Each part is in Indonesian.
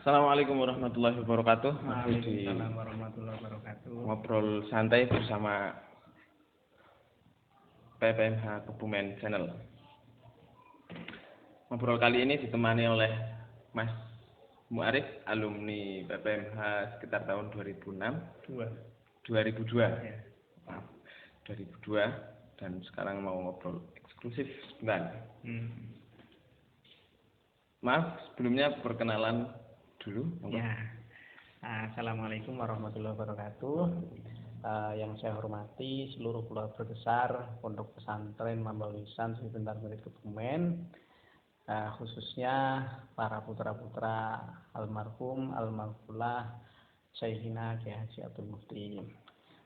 Assalamualaikum warahmatullahi wabarakatuh. Masih di Waalaikumsalam warahmatullahi wabarakatuh. ngobrol santai bersama PPMH Kebumen Channel. Ngobrol kali ini ditemani oleh Mas Muarif, alumni PPMH sekitar tahun 2002. Ya. Maaf, 2002 dan sekarang mau ngobrol eksklusif sebentar. Maaf, sebelumnya perkenalan dulu. Ya. Assalamualaikum warahmatullahi wabarakatuh. Yang saya hormati seluruh keluarga besar Pondok Pesantren Mambal Lisan Siti Bentar Milik Kebumen, khususnya para putra-putra almarhum almarhumah Syekhina Kiai Haji Abdul Mufti.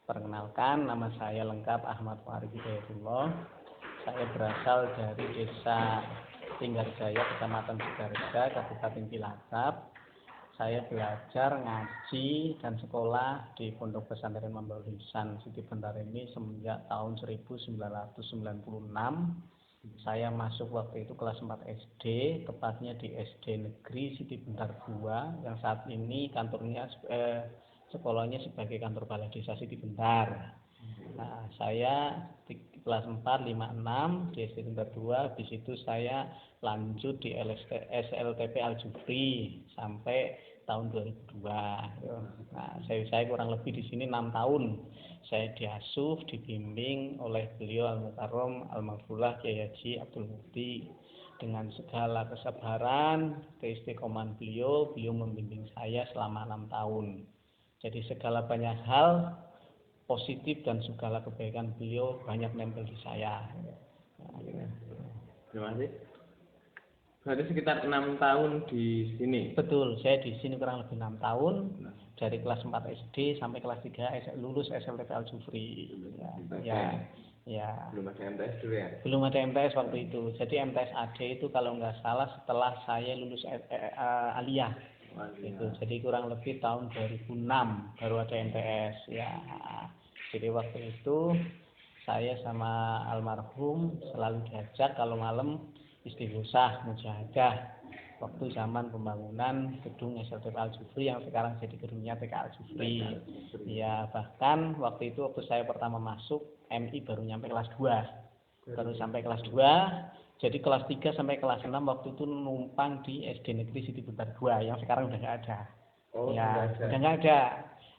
Perkenalkan, nama saya lengkap Ahmad Farid Hidayatullah. Saya berasal dari Desa Tinggarjaya, Kecamatan Sidoarjo, Kabupaten Cilacap. Saya belajar ngaji dan sekolah di Pondok Pesantren Mambal Lisan Siti Bentar ini semenjak tahun 1996. Saya masuk waktu itu kelas 4 SD, tepatnya di SD Negeri Siti Bentar 2, yang saat ini kantornya sekolahnya sebagai kantor Balai Desa Siti Bentar. Nah, saya di kelas 4, 5, 6 di SD Bentar 2, habis itu saya lanjut di SLTP Al-Jufri sampai tahun 2002. Nah, saya kurang lebih di sini 6 tahun. Saya diasuh, dibimbing oleh beliau Al-Mukarram Al-Maghfurlah Kiai Haji Abdul Mufti. Dengan segala kesabaran, keistiqomahan beliau membimbing saya selama 6 tahun. Jadi segala banyak hal positif dan segala kebaikan beliau banyak nempel di saya. Terima kasih. Berarti sekitar 6 tahun di sini. Betul, saya di sini kurang lebih 6 tahun. Dari kelas 4 SD sampai kelas 3 lulus SLTP Al-Jufri. Ya. Belum ada MTS dulu ya? Belum ada MTS waktu itu. Jadi MTS AD itu kalau nggak salah setelah saya lulus aliyah. Itu. Jadi kurang lebih tahun 2006 baru ada MTS. Ya. Jadi waktu itu saya sama almarhum selalu diajak kalau malam istighosah, mujahadah. Waktu zaman pembangunan gedung SLTP Al-Jufri yang sekarang jadi gedungnya TK Al-Jufri. Ya, bahkan waktu itu waktu saya pertama masuk MI baru nyampe kelas 2. Baru sampai kelas 2. Jadi kelas 3 sampai kelas 6 waktu itu numpang di SD Negeri Siti Bentar 2 yang sekarang udah nggak ada. Udah nggak ada.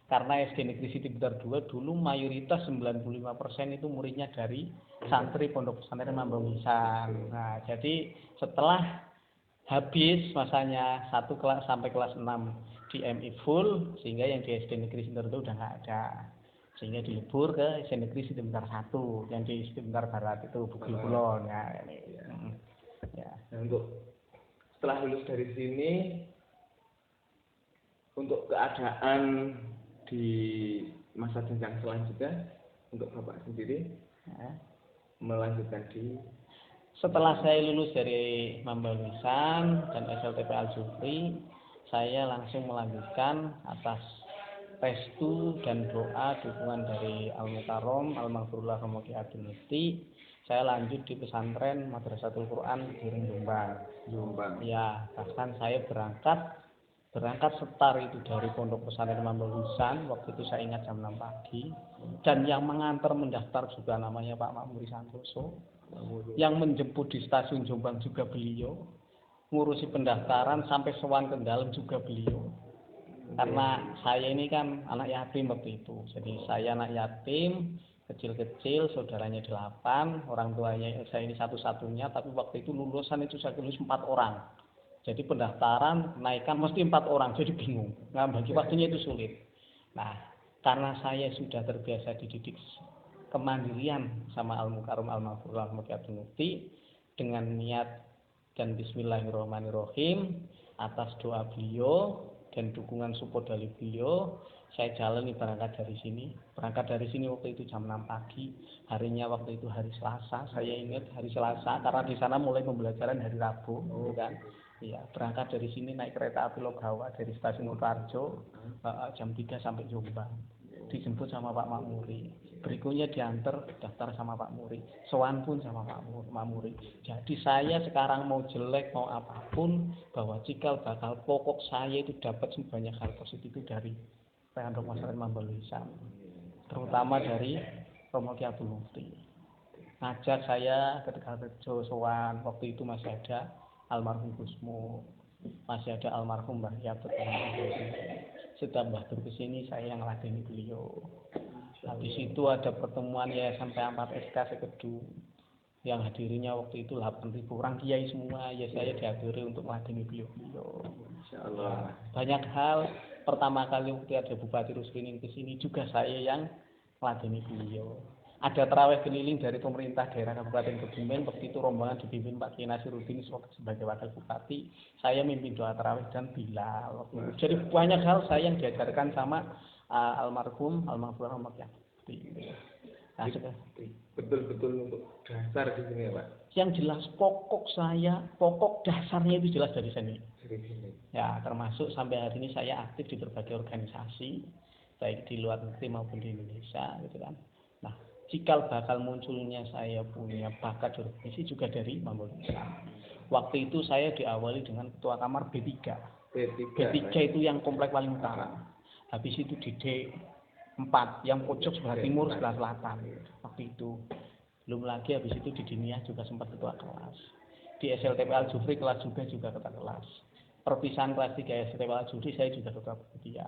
Karena SD Negeri Siti Bentar 2 dulu mayoritas 95% itu muridnya dari santri Pondok Pesantren Mambal Lisan. Nah, jadi setelah habis masanya 1 kelas sampai kelas 6 di MI full, sehingga yang di SD Negeri Siti Bentar 2 udah nggak ada. Sehingga dilebur ke SD Negeri Siti Bentar 1 yang di Siti Bentar Barat itu Bugil Kulon. Ya. Nah, untuk setelah lulus dari sini, untuk keadaan di masa jenjang selanjutnya untuk Bapak sendiri melanjutkan di setelah saya lulus dari Mambal Lisan dan SLTP Al-Jufri, saya langsung melanjutkan atas restu dan doa dukungan dari Al-Mukarram Al-Maghfurlah Kiai Abdul Mufti. Saya lanjut di pesantren Madrasatul Quran Giring Jombang. Ya, bahkan saya berangkat setar itu dari Pondok Pesantren Mambal Lisan. Waktu itu saya ingat jam 6 pagi. Dan yang mengantar mendaftar juga namanya Pak Makmuri Santoso. Yang menjemput di stasiun Jombang juga beliau. Ngurusi pendaftaran sampai sowan ke dalam juga beliau. Karena saya ini kan anak yatim waktu itu. Jadi saya anak yatim, kecil-kecil, saudaranya 8, orang tuanya saya ini satu-satunya, tapi waktu itu lulusan itu saya lulus 4 orang. Jadi pendaftaran naikkan mesti 4 orang, jadi bingung. Nah, bagi waktunya itu sulit. Nah, karena saya sudah terbiasa dididik kemandirian sama Al-Mukarram Al-Maghfurlah Kiai Abdul Mufti dengan niat dan bismillahirrahmanirrahim atas doa beliau dan dukungan support dari beliau, saya jalani berangkat dari sini waktu itu jam 6 pagi. Harinya waktu itu hari Selasa, saya ingat hari Selasa karena di sana mulai pembelajaran hari Rabu, kan. Iya, berangkat dari sini naik kereta api Logawa dari stasiun Kutarjo jam 3 sampai Jombang. Dijemput sama Pak Makmuri. berikutnya diantar daftar sama Pak Muri, sowan pun sama Pak Muri. Jadi saya sekarang mau jelek mau apapun, bahwa cikal bakal pokok saya itu dapat sebanyak hal positif itu dari Pondok Pesantren Mambal Ihsan, terutama dari Romo Ki Abdul Mufti. Ngajak saya ke Tegalrejo sowan, waktu itu masih ada almarhum Gusmu, masih ada almarhum Mbah Yatut. Setelah Mbah Tur kesini saya yang ngeladeni beliau. Habis itu ada pertemuan Yayasan P4 SK Sekedu yang hadirinya waktu itu 8.000 orang kiai semua, ya saya dihadiri untuk meladeni beliau-beliau. Insyaallah. Banyak hal, pertama kali waktu ada Bupati Rusdinin kesini juga saya yang meladeni beliau. Ada tarawih keliling dari pemerintah daerah Kabupaten Kebumen, waktu itu rombongan dipimpin Pak Kiai Nasiruddin sebagai wakil bupati, saya mimpin doa tarawih dan Bilal. Jadi banyak hal saya yang diajarkan sama almarhum Romo Ki Abdul. Nah, betul-betul untuk dasar di sini ya Pak. Yang jelas pokok dasarnya itu jelas dari sini. Ya, termasuk sampai hari ini saya aktif di berbagai organisasi, baik di luar negeri maupun di Indonesia, gitu kan. Nah, cikal bakal munculnya saya punya bakat organisasi juga dari Mambal Ihsan. Waktu itu saya diawali dengan ketua kamar B3. B3 itu yang komplek paling utara. Habis itu di D4 yang pojok sebelah timur sebelah selatan. Waktu itu belum lagi habis itu di Diniyah juga sempat ketua kelas. Di SLTP Al-Jufri kelas juga ketua kelas. Perpisahan kelas 3 SLTP Al-Jufri saya juga ketua panitia.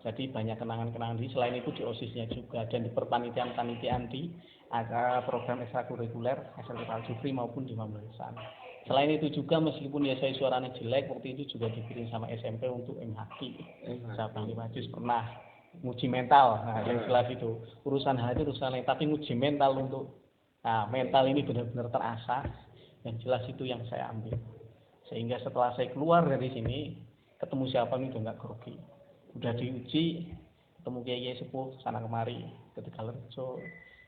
Jadi banyak kenangan-kenangan selain itu di OSIS-nya juga dan di perpanitiaan di acara program ekstrakurikuler SLTP Al-Jufri maupun di Mambal Ihsan. Selain itu juga meskipun ya saya suaranya jelek, waktu itu juga dikirim sama SMP untuk MHQ. Cabang 5 Juz pernah nguji mental. Nah, yang jelas itu urusan hati urusan lain, tapi nguji mental untuk mental ini benar-benar terasa. Yang jelas itu yang saya ambil. Sehingga setelah saya keluar dari sini, ketemu siapa ini udah nggak grogi. Udah diuji, ketemu kiai sepuh sana kemari, ke Tegalrejo,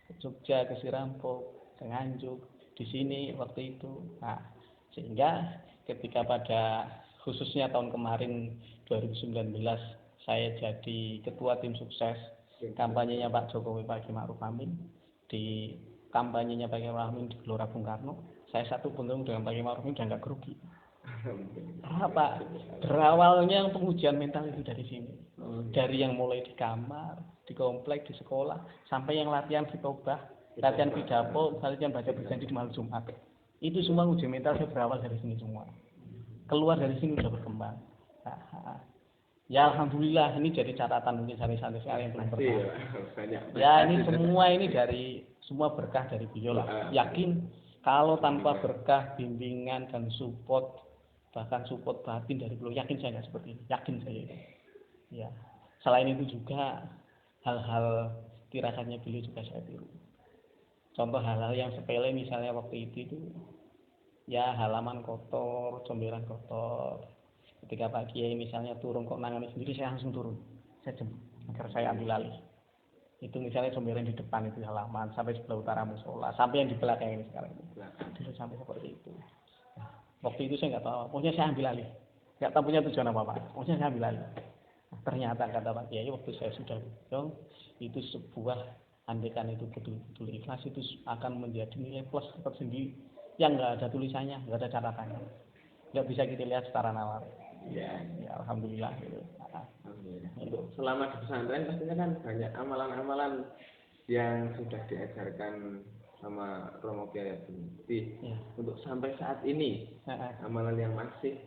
ke Jogja, ke Sirampok, ke Nganjuk, di sini waktu itu. Nah, sehingga ketika pada khususnya tahun kemarin 2019 saya jadi ketua tim sukses kampanyenya Pak Jokowi Pak Kiai Ma'ruf Amin, di kampanyenya Pak Kiai Ma'ruf Amin di Gelora Bung Karno, saya satu punggung dengan Pak Kiai Ma'ruf Amin udah nggak grogi. Apa? Berawalnya pengujian mental itu dari sini. Dari yang mulai di kamar, di komplek, di sekolah, sampai yang latihan fitobah, latihan pidato, latihan baca berjanji di malam Jumat. Itu semua ujian mental saya berawal dari sini semua. Keluar dari sini sudah berkembang. Ya alhamdulillah ini jadi catatan mungkin santri-santri yang belum pernah. Ya ini semua ini dari semua berkah dari beliau lah. Yakin kalau tanpa berkah, bimbingan dan support, bahkan support batin dari beliau, yakin saya nggak seperti ini. Yakin saya itu. Ya. Selain itu juga hal-hal tirasannya beliau juga saya tiru. Contoh hal-hal yang sepele misalnya waktu itu ya halaman kotor, comberan kotor. Ketika Pak Kiai misalnya turun kok nangani sendiri, saya langsung turun. Saya jemput agar saya ambil alih. Itu misalnya comberan di depan itu halaman sampai sebelah utara musola, sampai yang di belakang ini sekarang itu. Dulu sampai seperti itu. Nah, waktu itu saya nggak tahu, pokoknya saya ambil alih. Nggak tahu punya tujuan apa-apa. Pokoknya saya ambil alih. Nah, ternyata kata Pak Kiai waktu saya sudah berjuang, itu sebuah andekan itu betul-betul ikhlas itu akan menjadi nilai plus tersendiri yang nggak ada tulisannya, nggak ada catatannya, nggak bisa kita lihat secara nalar. Ya alhamdulillah gitu. Selama di pesantren pastinya kan banyak amalan-amalan yang sudah diajarkan sama Romo Kiai Abdul Mufti. Untuk sampai saat ini amalan yang masih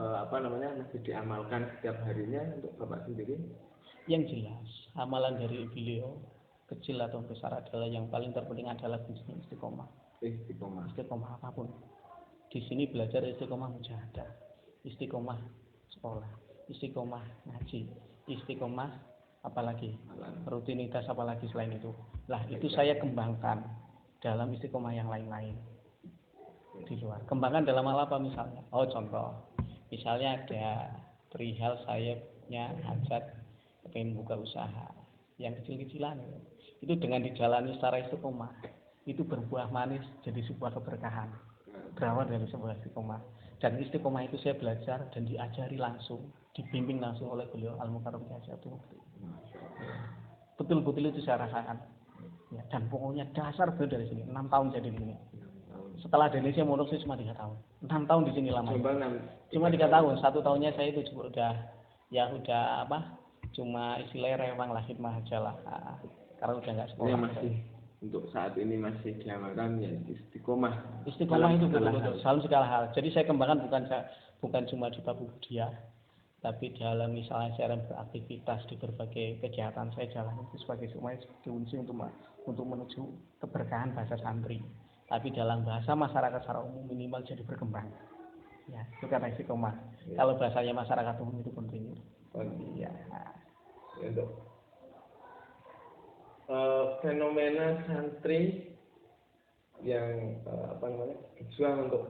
masih diamalkan setiap harinya untuk Bapak sendiri. Yang jelas amalan dari beliau kecil atau besar adalah yang paling terpenting adalah istiqomah. Istiqomah apapun. Di sini belajar istiqomah mujahadah, istiqomah sekolah, istiqomah ngaji, istiqomah apalagi rutinitas apalagi selain itu. Lah itu saya kembangkan dalam istiqomah yang lain-lain di luar. Kembangkan dalam hal apa misalnya? Contoh, misalnya ada perihal saya punya hajat pengen buka usaha yang kecil-kecilan itu dengan dijalani secara istiqomah itu berbuah manis jadi sebuah keberkahan. Berawal dari sebuah istiqomah, dan istiqomah itu saya belajar dan diajari langsung, dibimbing langsung oleh beliau Al-Mukarram Kiai Abdul Mufti. betul-betul itu saya rasakan. Ya, dan pokoknya dasar betul dari sini 6 tahun jadi di sini. Setelah di Indonesia mondok saya cuma 3 tahun. 6 tahun di sini lama. Cuma 3 tahun, 1 tahunnya saya itu juga udah cuma istilahnya rewang lah, hikmah aja lah. Karena udah nggak sekolah. Masih untuk saat ini masih diamalkan ya istiqomah. Istiqomah itu betul-betul dalam segala hal. Jadi saya kembangkan bukan cuma di bab dia, tapi dalam misalnya saya beraktivitas di berbagai kegiatan saya jalan itu sebagai kunci untuk menuju keberkahan bahasa santri. Tapi dalam bahasa masyarakat secara umum minimal jadi berkembang. Ya, itu karena istiqomah. Ya. Kalau bahasanya masyarakat umum itu penting. Iya. Untuk fenomena santri yang berjuang untuk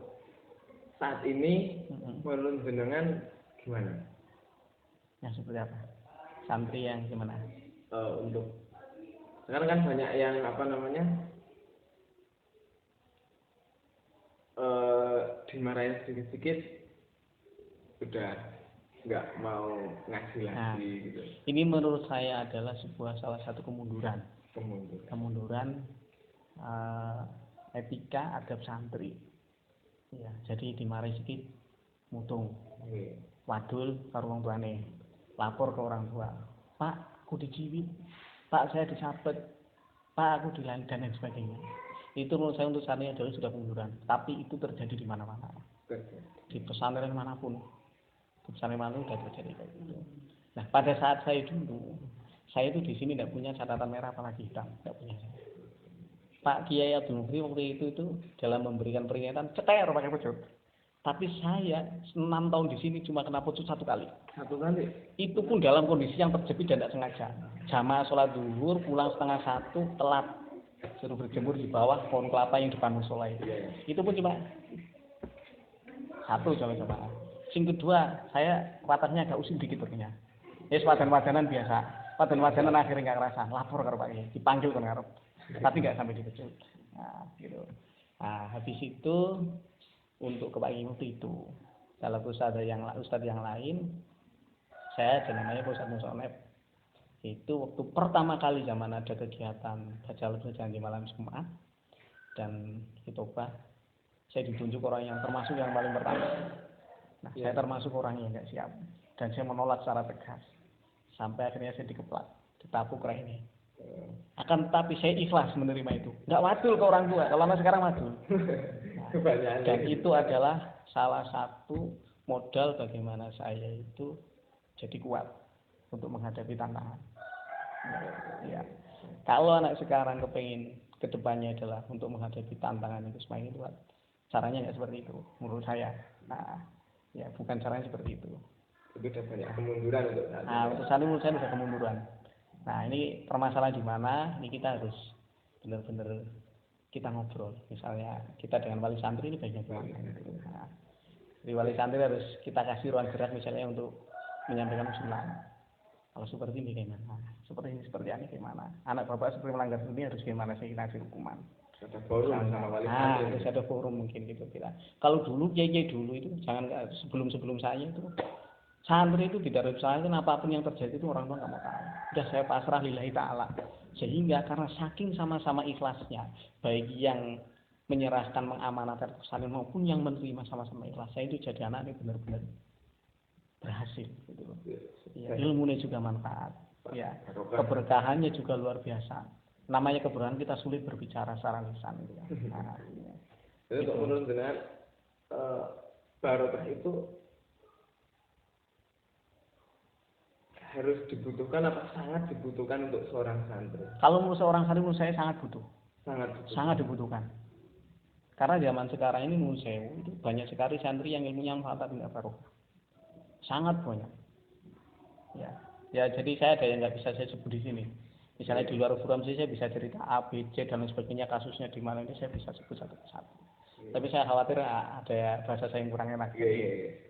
saat ini menurut jenengan gimana? Yang seperti apa? Santri yang gimana? Untuk sekarang kan banyak yang dimarahin sedikit-sedikit udah nggak mau ngaji lagi gitu. Ini menurut saya adalah salah satu kemunduran etika adab santri. Ya, jadi dimarahi sedikit mutung. Wadul karo wong tuane. Lapor ke orang tua. Pak, aku dijiwit. Pak, saya disabet. Pak, aku dilantik dan lain sebagainya. Itu menurut saya untuk saat ini adalah sudah kemunduran. Tapi itu terjadi di mana-mana. Di pesantren manapun. Di pesantren manapun sudah terjadi kayak gitu. Nah, pada saat saya itu di sini tidak punya catatan merah apalagi hitam, tidak punya. Pak Kiai Abdul Mukri waktu itu dalam memberikan peringatan ceter pakai pecut. Tapi saya 6 tahun di sini cuma kena pecut 1 kali. 1 kali? Itu pun dalam kondisi yang terjepit dan tidak sengaja. Jamaah sholat zuhur pulang 12:30 telat. Suruh berjemur di bawah pohon kelapa yang depan musola itu. Itu pun cuma 1 coba. Sing kedua, saya wataknya agak usil dikit ternyata. Wajan-wajanan biasa. Wajan-wajanan akhirnya nggak kerasa. Lapor ke Pak Kiai, dipanggil kan ngarep. Tapi nggak sampai dipecut. Nah, gitu. Nah, habis itu untuk ke Pak Kiai itu. Kalau ustadz yang lain, saya namanya Ustadz Musonep. Itu waktu pertama kali zaman ada kegiatan baca al-Baqarah di malam Jumat dan khutbah, saya ditunjuk orang yang termasuk yang paling pertama. Nah, saya termasuk orang yang nggak siap dan saya menolak secara tegas sampai akhirnya saya dikeplak, ditapuk kayak ini. Akan tetapi saya ikhlas menerima itu. Nggak wadul ke orang tua, kalau sekarang wadul. Nah, dan itu adalah salah satu modal bagaimana saya itu jadi kuat untuk menghadapi tantangan. Ya. Kalau anak sekarang kepengin kedepannya adalah untuk menghadapi tantangan itu semakin kuat, caranya nggak seperti itu menurut saya. Nah, ya bukan caranya seperti itu. Itu udah banyak kemunduran untuk saat ini. Nah, untuk saat ini menurut saya sudah kemunduran. Nah, ini permasalahan di mana ini kita harus benar-benar kita ngobrol. Misalnya kita dengan wali santri ini baiknya gimana? Nah, di wali santri harus kita kasih ruang gerak misalnya untuk menyampaikan usulan. Kalau seperti ini gimana? Seperti ini gimana? Anak bapak seperti melanggar ini harus gimana saya kasih hukuman? Ada forum sama wali santri. Harus ada forum mungkin gitu kira. Kalau dulu kiai dulu itu jangan sebelum saya itu santri itu tidak ada usaha, apapun yang terjadi itu orang tua nggak mau tahu. Udah saya pasrah lillahi ta'ala. Sehingga karena saking sama-sama ikhlasnya, baik yang menyerahkan mengamanatkan pesantren maupun yang menerima sama-sama ikhlas, saya itu jadi anak ini benar-benar berhasil gitu. Ya, ilmunya juga manfaat. Ya, keberkahannya juga luar biasa. Namanya keberkahan kita sulit berbicara secara lisan gitu ya. Nah, jadi untuk menurut dengan barokah itu harus dibutuhkan apa sangat dibutuhkan untuk seorang santri? Kalau menurut seorang santri menurut saya sangat butuh. Sangat dibutuhkan. Karena zaman sekarang ini menurut saya itu banyak sekali santri yang ilmunya manfaat tidak barokah. Sangat banyak. Ya jadi saya ada yang nggak bisa saya sebut di sini. Misalnya di luar forum saya bisa cerita A, B, C dan lain sebagainya kasusnya di mana ini saya bisa sebut satu persatu. Tapi saya khawatir ada bahasa saya yang kurang enak.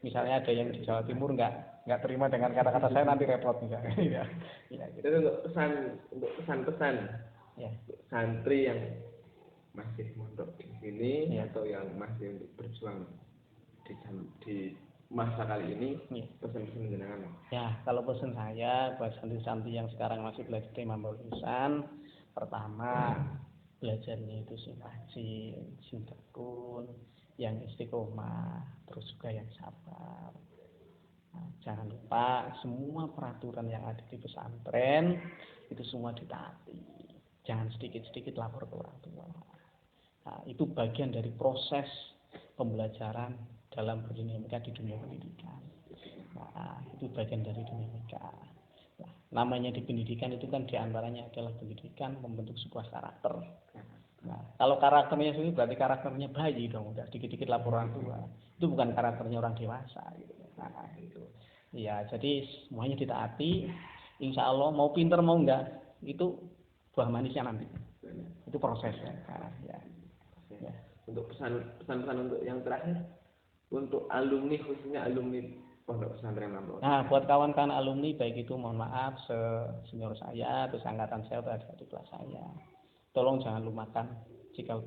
Misalnya ada yang di Jawa Timur nggak terima dengan kata-kata saya nanti repot misalnya. Itu untuk pesan-pesan santri yang masih mondok di sini atau yang masih untuk berjuang di masa kali ini, pesan-pesan jenengan. Ya, kalau pesan saya buat santri-santri yang sekarang masih belajar di Mampu Lulusan, pertama belajarnya itu sing rajin, sing tekun, yang istiqomah, terus juga yang sabar. Nah, jangan lupa semua peraturan yang ada di pesantren itu semua ditaati. Jangan sedikit-sedikit lapor ke orang tua. Nah, itu bagian dari proses pembelajaran dalam berdinamika di dunia pendidikan. Nah, itu bagian dari dinamika. Nah, namanya di pendidikan itu kan diantaranya adalah pendidikan membentuk sebuah karakter. Nah, kalau karakternya sendiri berarti karakternya bayi dong, udah dikit-dikit laporan tua. Itu bukan karakternya orang dewasa. Gitu. Nah, itu. Ya, jadi semuanya ditaati. Insya Allah mau pinter mau enggak, itu buah manisnya nanti. Itu prosesnya. Nah, ya. Untuk pesan-pesan untuk yang terakhir, untuk alumni khususnya alumni Pondok Pesantren Mampu. Nah, buat kawan-kawan alumni baik itu mohon maaf senior saya, terus angkatan saya atau adik kelas saya, tolong jangan lupakan jika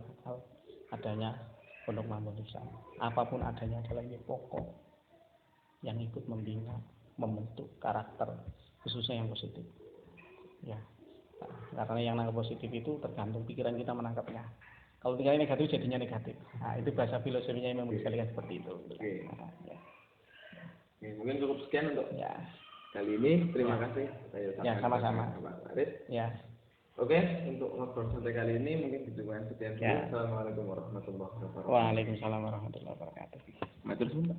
adanya Pondok Mampu Lulusan. Apapun adanya adalah ini pokok yang ikut membina, membentuk karakter khususnya yang positif. Ya, karena yang nangkap positif itu tergantung pikiran kita menangkapnya. Kalau pikirannya negatif jadinya negatif. Nah, itu bahasa filosofinya yang mengistilahkan seperti itu. Oke. Nah, ya. Oke, mungkin cukup sekian untuk kali ini. Terima kasih. Ya, sama-sama. Ya. Oke, untuk ngobrol santai kali ini mungkin ditutup sekian dulu. Assalamualaikum warahmatullahi wabarakatuh. Waalaikumsalam warahmatullahi wabarakatuh. Matur suwun.